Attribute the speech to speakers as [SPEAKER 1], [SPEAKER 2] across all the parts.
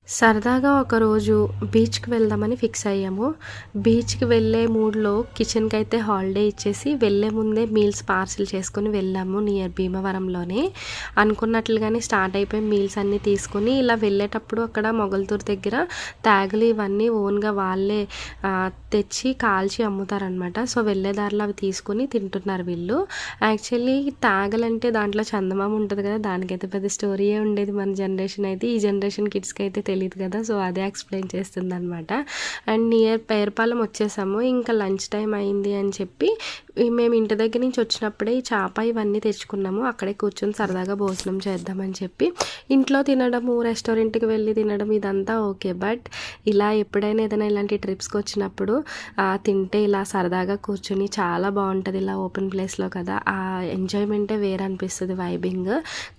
[SPEAKER 1] సరదాగా ఒకరోజు బీచ్‌కి వెళ్దామని ఫిక్స్ అయ్యాము. బీచ్‌కి వెళ్ళే మూడ్‌లో కిచెన్‌కైతే హాలిడే ఇచ్చేసి వెళ్ళే ముందే మీల్స్ పార్సిల్ చేసుకొని వెళ్ళాము. నియర్ భీమవరంలోనే. అనుకున్నట్లుగానే స్టార్ట్ అయిపోయి మీల్స్ అన్నీ తీసుకొని ఇలా వెళ్ళేటప్పుడు అక్కడ మొగల్తూరు దగ్గర తాగులు ఇవన్నీ ఓన్‌గా వాళ్ళే తెచ్చి కాల్చి అమ్ముతారనమాట. సో, వెళ్ళే దారిలో అవి తీసుకొని తింటున్నారు వీళ్ళు. యాక్చువల్లీ తాగలంటే దాంట్లో చందమామ ఉంటది కదా! దానికైతే పెద్ద స్టోరీయే ఉండేది మన జనరేషన్ అయితే. ఈ జనరేషన్ కిడ్స్‌కి అయితే తెలీదు కదా! సో, అదే ఎక్స్‌ప్లెయిన్ చేస్తుందనమాట. అండ్ నియర్ పేరుపాలెం వచ్చేసాము. ఇంకా లంచ్ టైం అయింది అని చెప్పి మేము ఇంటి దగ్గర నుంచి వచ్చినప్పుడే ఈ చాప ఇవన్నీ తెచ్చుకున్నాము. అక్కడే కూర్చొని సరదాగా భోజనం చేద్దామని చెప్పి ఇంట్లో తినడము, రెస్టారెంట్‌కి వెళ్ళి తినడం ఇదంతా ఓకే. బట్ ఇలా ఎప్పుడైనా ఏదైనా ఇలాంటి ట్రిప్స్‌కి వచ్చినప్పుడు తింటే ఇలా సరదాగా కూర్చొని చాలా బావుంటది. ఇలా ఓపెన్ ప్లేస్‌లో కదా! ఆ ఎంజాయ్‌మెంటే వేరనిపిస్తది వైబింగ్.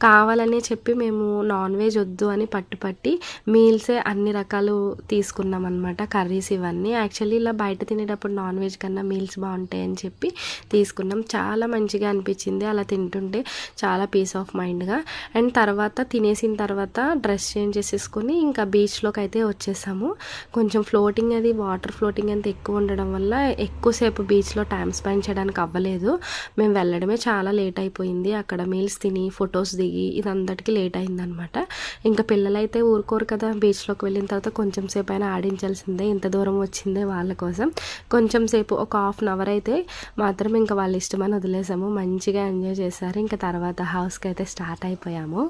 [SPEAKER 1] కావాలనే చెప్పి మేము నాన్ వెజ్ వద్దు అని పట్టుపట్టి మీల్సే అన్ని రకాలు తీసుకున్నామన్నమాట. కర్రీస్ ఇవన్నీ. యాక్చువల్లీ ఇలా బయట తినేటప్పుడు నాన్ వెజ్ కన్నా మీల్స్ బావుంటాయని చెప్పి తీసుకున్నాం. చాలా మంచిగా అనిపించింది అలా తింటుంటే. చాలా పీస్ ఆఫ్ మైండ్‌గా. అండ్ తర్వాత తినేసిన తర్వాత డ్రెస్ చేంజ్ చేసేసుకొని ఇంకా బీచ్‌లోకి అయితే వచ్చేసాము. కొంచెం ఫ్లోటింగ్ అది వాటర్ ఫ్లోటింగ్ అంత ఎక్కువ ఉండడం వల్ల ఎక్కువసేపు బీచ్‌లో టైం స్పెండ్ చేయడానికి అవ్వలేదు. మేము వెళ్ళడమే చాలా లేట్ అయిపోయింది. అక్కడ మీల్స్ తిని ఫొటోస్ దిగి ఇదంతటికి లేట్ అయిందనమాట. ఇంకా పిల్లలైతే ఊరుకోరు కదా! బీచ్‌లోకి వెళ్ళిన తర్వాత కొంచెం సేపైనా ఆడించాల్సిందే. ఇంత దూరం వచ్చిందే వాళ్ళ కోసం. కొంచెం సేపు ఒక హాఫ్ అన్ అవర్ అయితే మాత్రం ఇంకా వాళ్ళ ఇష్టమని వదిలేసాము. మంచిగా ఎంజాయ్ చేశారు. ఇంకా తర్వాత హౌస్‌కైతే స్టార్ట్ అయిపోయాము.